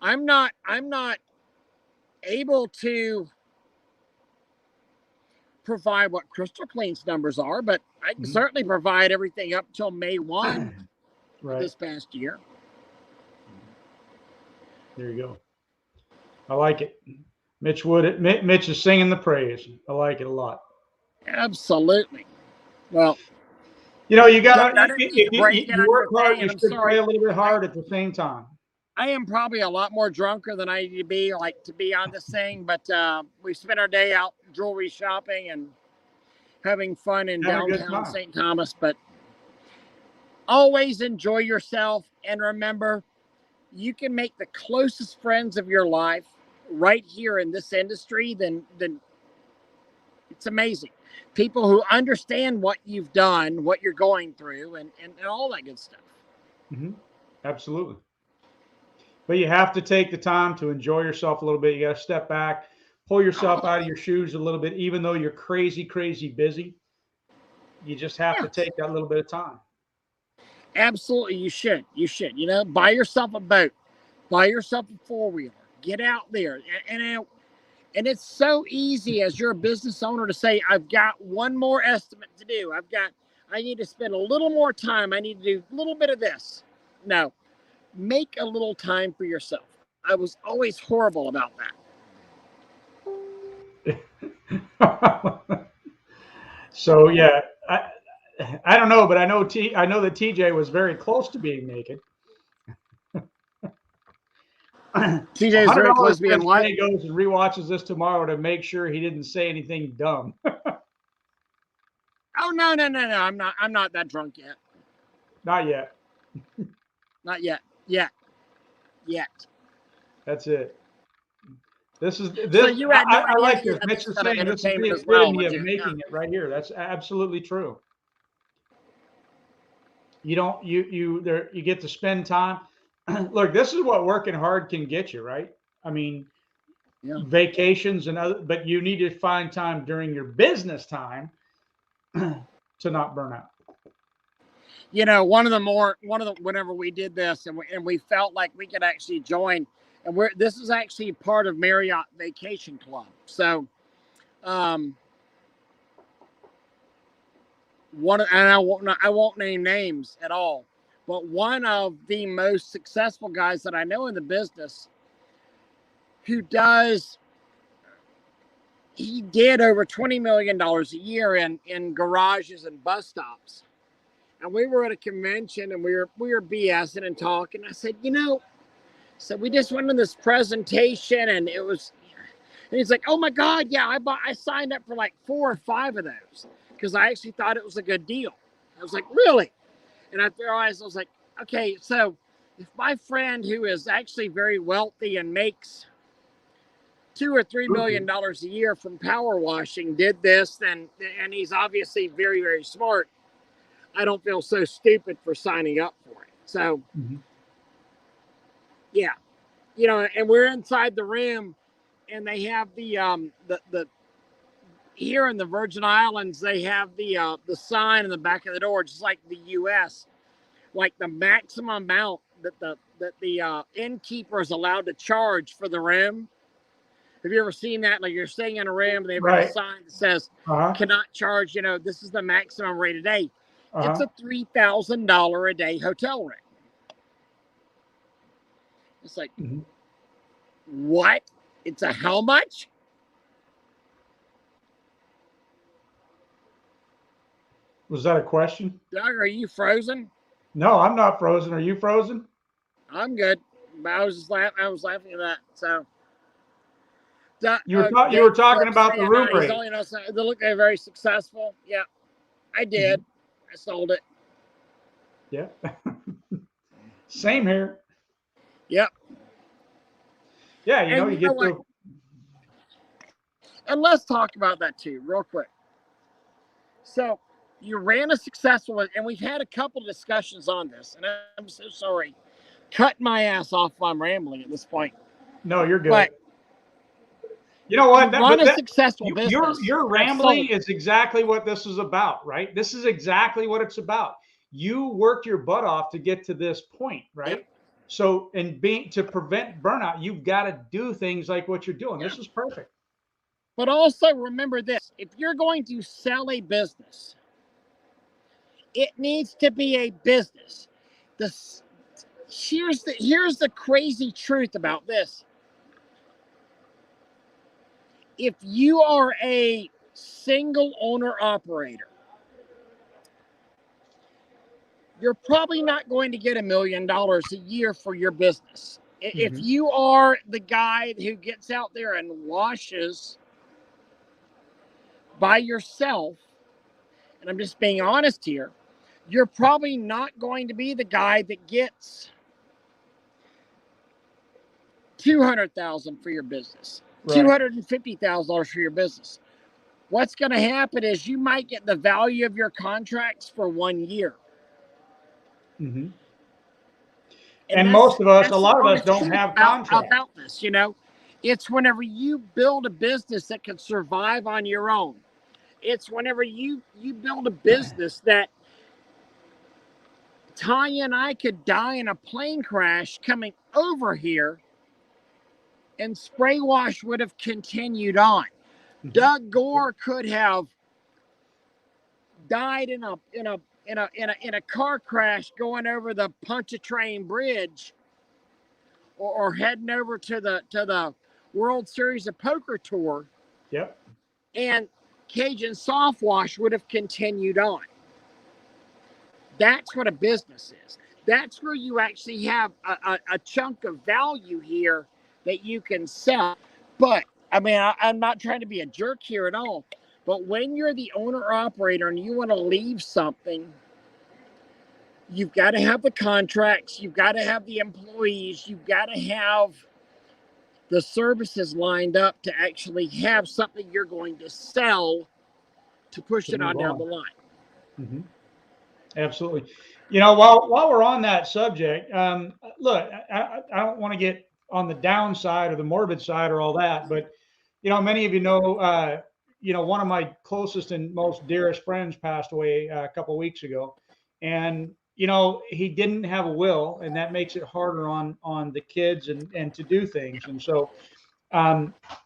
I'm not able to provide what Crystal Clean's numbers are, but I can certainly provide everything up till May 1 this past year. There you go. I like it. Mitch is singing the praise. I like it a lot. Absolutely. Well, you know, you got you work hard, you should play a little bit hard at the same time. I am probably a lot more drunker than I need to be, like, to be on this thing, but we spent our day out jewelry shopping and having fun in downtown St. Thomas. But always enjoy yourself, and remember, you can make the closest friends of your life right here in this industry. Then it's amazing. People who understand what you've done, what you're going through, and all that good stuff. Absolutely. But you have to take the time to enjoy yourself a little bit. You got to step back, pull yourself out of your shoes a little bit, even though you're crazy busy. You just have to take that little bit of time. Absolutely. You should, you know, buy yourself a boat, buy yourself a 4-wheeler, get out there. And it's so easy as you're a business owner to say, I've got one more estimate to do. I need to spend a little more time. I need to do a little bit of this. No, make a little time for yourself. I was always horrible about that. So, yeah, I don't know, but I know that TJ was very close to being naked. TJ is very close to being what? He goes and rewatches this tomorrow to make sure he didn't say anything dumb. Oh, no. I'm not that drunk yet. Not yet. Not yet. Yet. That's it. This. So I like this. Mitch is saying this is the epitome of making it right here. That's absolutely true. You get to spend time. Look, this is what working hard can get you, right? I mean, vacations and other, but you need to find time during your business time to not burn out. You know, whenever we did this and we felt like we could actually join, and this is actually part of Marriott Vacation Club. So, and I won't name names at all, but one of the most successful guys that I know in the business, he did over $20 million a year in garages and bus stops. And we were at a convention and we were BSing and talking. I said, so we just went to this presentation and he's like, oh my God, yeah, I signed up for like 4 or 5 of those because I actually thought it was a good deal. I was like, really? And I realized, I was like, okay, so if my friend who is actually very wealthy and makes $2 or $3 million a year from power washing did this, and he's obviously very, very smart, I don't feel so stupid for signing up for it. So Yeah, and we're inside the room, and they have the here in the Virgin Islands, they have the sign in the back of the door, just like the U.S., like the maximum amount that the innkeeper is allowed to charge for the room. Have you ever seen that? Like, you're staying in a room and they've got a sign that says cannot charge. This is the maximum rate a day. It's a $3,000 a day hotel room. It's like, what? It's a how much? Was that a question? Doug, are you frozen? No, I'm not frozen. Are you frozen? I'm good. But I was just laughing. I was laughing at that. So you were talking about the room rate. They look very successful. Yeah, I did. I sold it. Yeah. Same here. Yep. Yeah, you get to. And let's talk about that too, real quick. So you ran a successful, and we've had a couple of discussions on this, and I'm so sorry. Cut my ass off if I'm rambling at this point. No, you're good. But you know what? Run a successful business. Your rambling is exactly what this is about, right? This is exactly what it's about. You worked your butt off to get to this point, right? Yep. So, to prevent burnout, you've got to do things like what you're doing. This is perfect. But also remember this: if you're going to sell a business, it needs to be a business. Here's the crazy truth about this. If you are a single owner operator, you're probably not going to get $1 million a year for your business. If you are the guy who gets out there and washes by yourself, and I'm just being honest here, you're probably not going to be the guy that gets $200,000 for your business, right. $250,000 for your business. What's going to happen is you might get the value of your contracts for 1 year. And most of us, a lot of us don't have contracts. About this, it's whenever you build a business that can survive on your own. It's whenever you build a business that Tanya and I could die in a plane crash coming over here, and Spray Wash would have continued on. Doug Gore could have died in a car crash going over the Pontchartrain Bridge, or heading over to the World Series of Poker Tour. Yep. And Cajun Soft Wash would have continued on. That's what a business is. That's where you actually have a chunk of value here that you can sell. But I mean, I'm not trying to be a jerk here at all. But when you're the owner operator and you want to leave something, you've got to have the contracts, you've got to have the employees, you've got to have the services lined up to actually have something you're going to sell to push it on down the line. Absolutely. While we're on that subject, look, I don't want to get on the downside or the morbid side or all that, but many of one of my closest and most dearest friends passed away a couple of weeks ago, and he didn't have a will, and that makes it harder on the kids and to do things. And so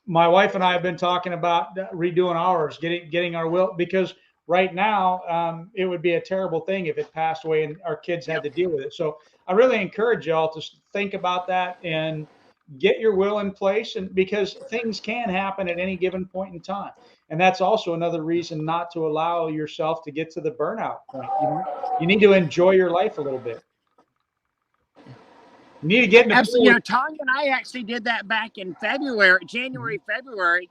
my wife and I have been talking about redoing ours, getting our will, because right now it would be a terrible thing if it passed away and our kids had to deal with it. So I really encourage y'all to think about that and get your will in place, and because things can happen at any given point in time. And that's also another reason not to allow yourself to get to the burnout point. You need to enjoy your life a little bit. You need to get in the Absolutely. Tanya and I actually did that back in January, February.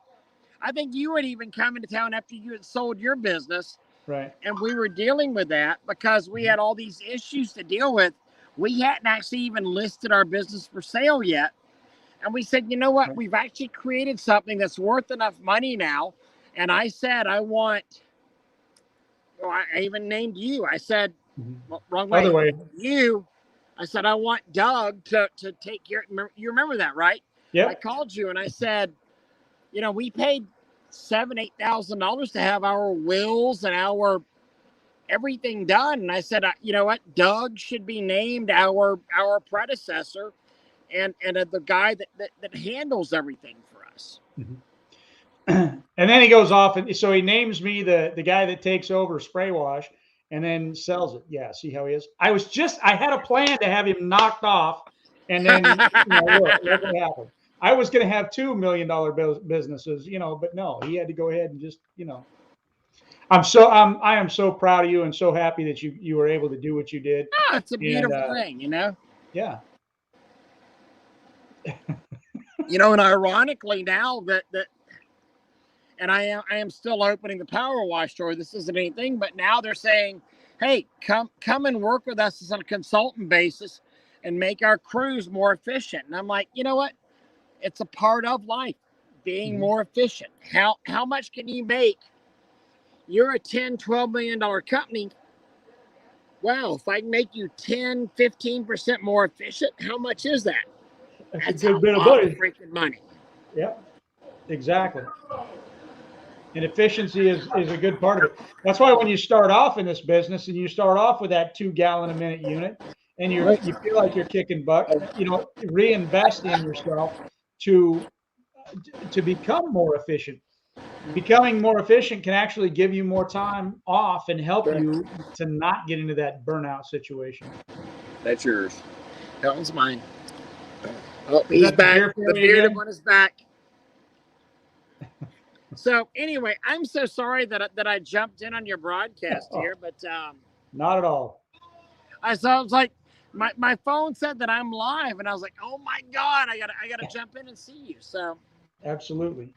I think you had even come into town after you had sold your business. Right. And we were dealing with that because we had all these issues to deal with. We hadn't actually even listed our business for sale yet. And we said, you know what? Right. We've actually created something that's worth enough money now. And I said, I even named you. I said, wrong way. Other way. You. I said, I want Doug to take care. You remember that, right? Yep. I called you and I said, we paid $7,000-8,000 to have our wills and our everything done. And I said, you know what? Doug should be named our predecessor and the guy that handles everything for us. Mm-hmm. And then he goes off, and so he names me the guy that takes over Spray Wash and then sells it. Yeah, see how he is? I had a plan to have him knocked off, and then look what happened. I was going to have $2 million businesses, but no, he had to go ahead and just, I am so proud of you and so happy that you were able to do what you did. Oh, it's a beautiful thing, Yeah. And ironically now that and I am still opening the power wash store. This isn't anything, but now they're saying, hey, come and work with us as on a consultant basis and make our crews more efficient. And I'm like, you know what? It's a part of life, being more efficient. How much can you make? You're a $10-12 million company. Wow, if I can make you 10-15% more efficient, how much is that? That's a good bit of money. Freaking money. Yep, exactly. And efficiency is a good part of it. That's why when you start off in this business and you start off with that 2 gallon a minute unit and you feel like you're kicking butt, reinvest in yourself to become more efficient. Becoming more efficient can actually give you more time off and help you to not get into that burnout situation. That's yours. That one's mine. Oh, he's back. The bearded one is back. So anyway, I'm so sorry that I jumped in on your broadcast here, but not at all. I was like, my phone said that I'm live, and I was like, oh my God, I gotta jump in and see you. So absolutely.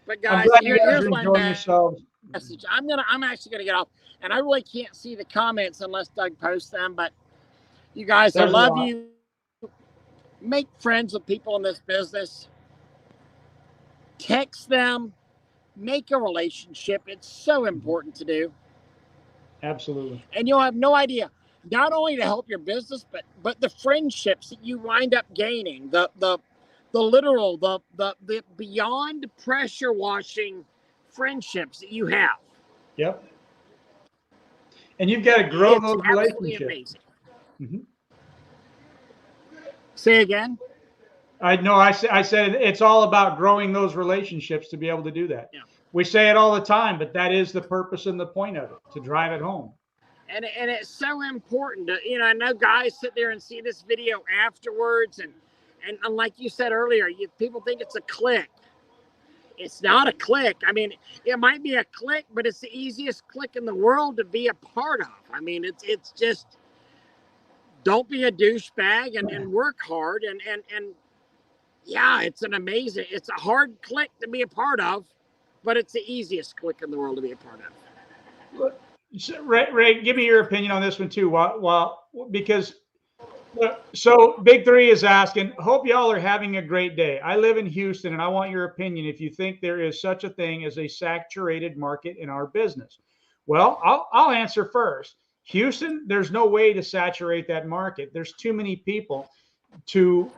But guys, here's my message. I'm actually gonna get off, and I really can't see the comments unless Doug posts them. But you guys, I love you. Make friends with people in this business. Text them, make a relationship. It's so important to do. Absolutely. And you'll have no idea, not only to help your business, but the friendships that you wind up gaining, the literal, the beyond pressure washing friendships that you have. Yep. And you've got to grow those relationships. Amazing. Mm-hmm. Say again. I know. I said it's all about growing those relationships to be able to do that. Yeah. We say it all the time, but that is the purpose and the point of it, to drive it home. And it's so important to, I know guys sit there and see this video afterwards, and like you said earlier, people think it's a click. It's not a click. I mean, it might be a click, but it's the easiest click in the world to be a part of. I mean, it's just, don't be a douchebag and work hard and yeah, it's a hard click to be a part of, but it's the easiest click in the world to be a part of. Ray, give me your opinion on this one too. Because so Big Three is asking, hope y'all are having a great day. I live in Houston and I want your opinion if you think there is such a thing as a saturated market in our business. Well, I'll answer first. Houston, there's no way to saturate that market. There's too many people to.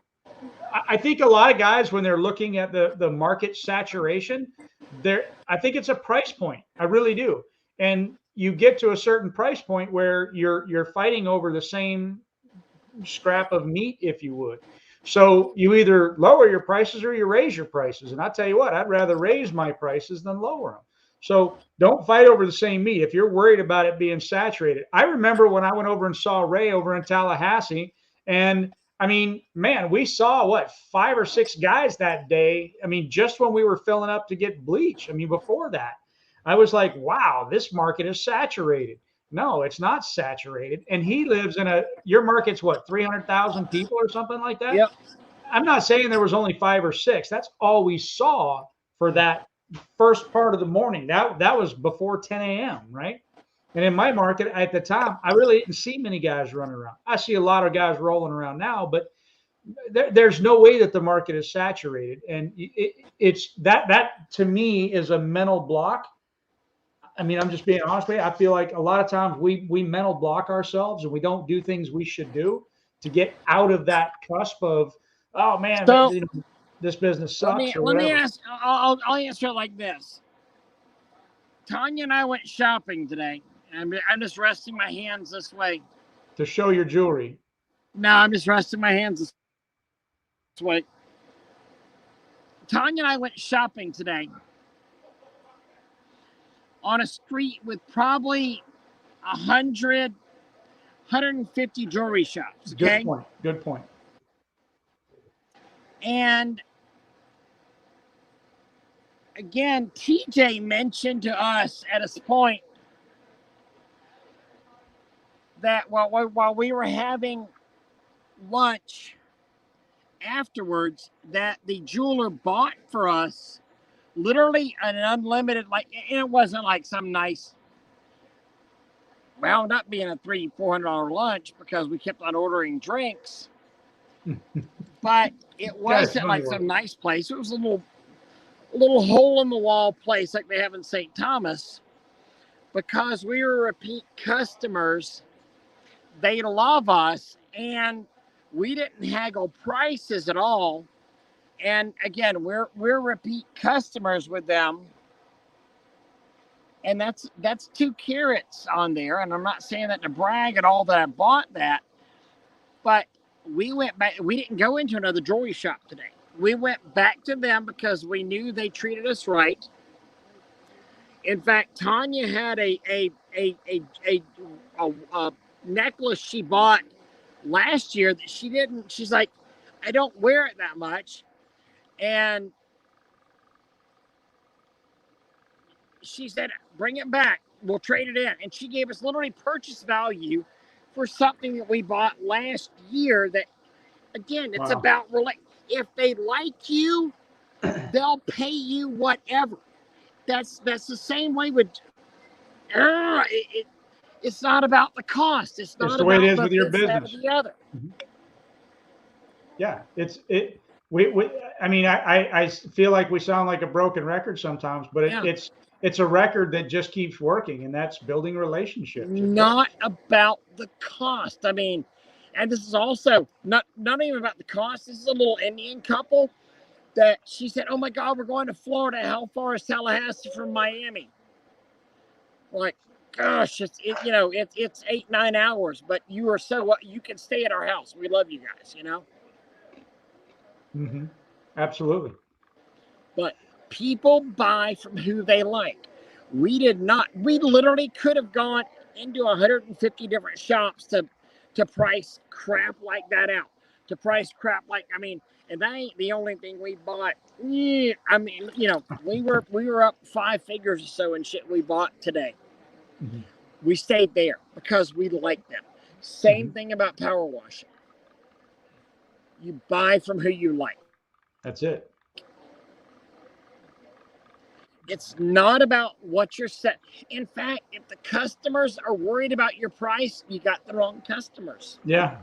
I think a lot of guys, when they're looking at the market saturation, I think it's a price point. I really do. And you get to a certain price point where you're fighting over the same scrap of meat, if you would. So you either lower your prices or you raise your prices. And I'll tell you what, I'd rather raise my prices than lower them. So don't fight over the same meat if you're worried about it being saturated. I remember when I went over and saw Ray over in Tallahassee, and I mean, man, we saw 5 or 6 guys that day. I mean, just when we were filling up to get bleach. I mean, before that, I was like, wow, this market is saturated. No, it's not saturated. And he lives in your market's 300,000 people or something like that? Yep. I'm not saying there was only 5 or 6. That's all we saw for that first part of the morning. That was before 10 a.m., right? And in my market at the time, I really didn't see many guys running around. I see a lot of guys rolling around now, but there's no way that the market is saturated. And it's that to me is a mental block. I mean, I'm just being honest with you. I feel like a lot of times we mental block ourselves and we don't do things we should do to get out of that cusp of, oh man, So this business let sucks me or let me whatever. ask. I'll answer it like this. Tanya and I went shopping today. I'm just resting my hands this way. To show your jewelry. No, I'm just resting my hands this way. Tanya and I went shopping today on a street with probably 150 jewelry shops. Okay. Good point. Good point. And again, TJ mentioned to us at a point that while we were having lunch afterwards, that the jeweler bought for us literally an unlimited, like, and it wasn't like some nice, wound up being a $300-400 lunch because we kept on ordering drinks. But it wasn't like some nice place. It was a little hole in the wall place like they have in St. Thomas. Because we were repeat customers, they love us, and we didn't haggle prices at all. And again, we're repeat customers with them, and that's 2 carats on there. And I'm not saying that to brag at all that I bought that, but we went back. We didn't go into another jewelry shop today. We went back to them because we knew they treated us right. In fact, Tanya had a necklace she bought last year that she didn't. She's like, I don't wear it that much, and she said, bring it back. We'll trade it in. And she gave us literally purchase value for something that we bought last year. That, again, it's about if they like you, they'll pay you whatever. That's the same way with. It's not about the cost. It's not the way about it is with your business. That or the other. Yeah, I mean, I feel like we sound like a broken record sometimes, but it's a record that just keeps working, and that's building relationships. Not about the cost. I mean, and this is also not even about the cost. This is a little Indian couple that she said, "Oh my God, we're going to Florida. How far is Tallahassee from Miami?" Like, gosh, it's 8-9 hours, but you are you can stay at our house. We love you guys, Mm-hmm. Absolutely. But people buy from who they like. We did not. We literally could have gone into 150 different shops to price crap like that out. To price crap like, I mean, and that ain't the only thing we bought. I mean, we were up 5 figures or so in shit we bought today. Mm-hmm. We stayed there because we liked them. Same thing about power washing. You buy from who you like. That's it. It's not about what you're set. In fact, if the customers are worried about your price, you got the wrong customers. Yeah.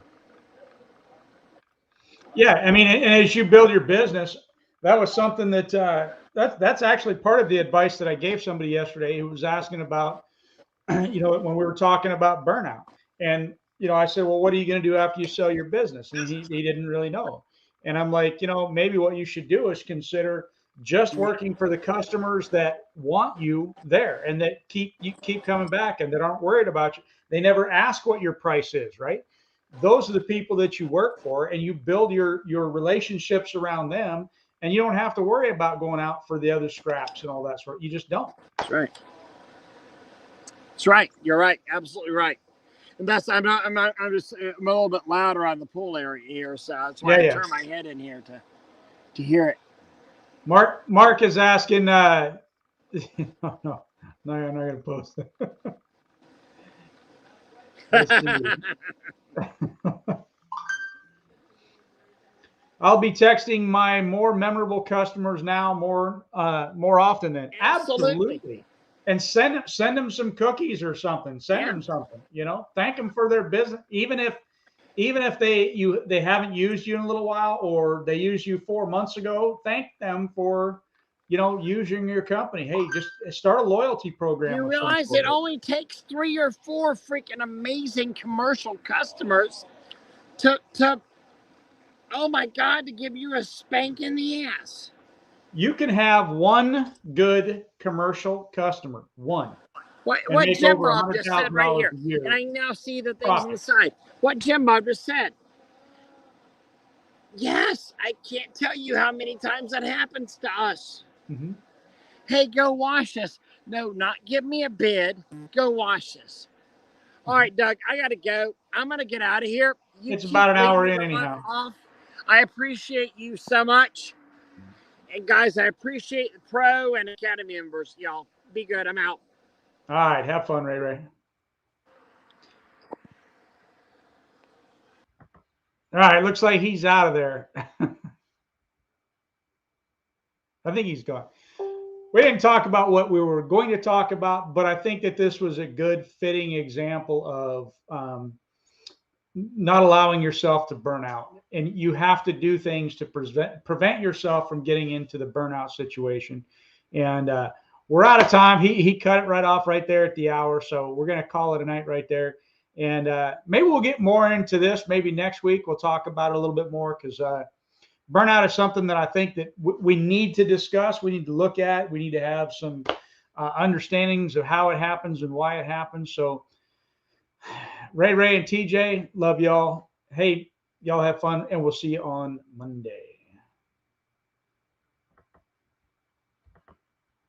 Yeah. I mean, and as you build your business, that was something that's actually part of the advice that I gave somebody yesterday who was asking about, when we were talking about burnout. And, I said, well, what are you going to do after you sell your business? And he didn't really know. And I'm like, maybe what you should do is consider just working for the customers that want you there and that keep coming back and that aren't worried about you. They never ask what your price is, right? Those are the people that you work for, and you build your relationships around them, and you don't have to worry about going out for the other scraps and all that sort. You just don't. That's right. That's right. You're right. Absolutely right. And I'm just a little bit louder on the pool area here, so that's why I turn my head in here to hear it. Mark is asking. No, I'm not going to post it. I'll be texting my more memorable customers now more often than absolutely. And send them some cookies or something. Send them something. Thank them for their business, even if they haven't used you in a little while or they used you 4 months ago. Thank them for using your company. Hey, just start a loyalty program. You of some realize sort. it only takes 3 or 4 freaking amazing commercial customers to oh my God, to give you a spank in the ass. You can have one good commercial customer, one, and What make Jim over Bob just said right $100,000 here, a year. and I now see the things on the profit. side. What Jim Bob just said. Yes, I can't tell you how many times that happens to us. Mhm. Hey, go wash this. No, not give me a bid. Go wash this. All right, Doug, I got to go. I'm going to get out of here. You It's keep about an hour leading in the anyhow. off. I appreciate you so much. And guys, I appreciate the pro and academy members. Y'all be good. I'm out. All right. Have fun, Ray Ray. All right. Looks like he's out of there. I think he's gone. We didn't talk about what we were going to talk about, but I think that this was a good fitting example of not allowing yourself to burn out. And you have to do things to prevent yourself from getting into the burnout situation. And we're out of time. He cut it right off right there at the hour. So we're going to call it a night right there. And maybe we'll get more into this. Maybe next week we'll talk about it a little bit more, because burnout is something that I think that we need to discuss. We need to look at. We need to have some understandings of how it happens and why it happens. So Ray and TJ, love y'all. Hey, y'all have fun, and we'll see you on Monday.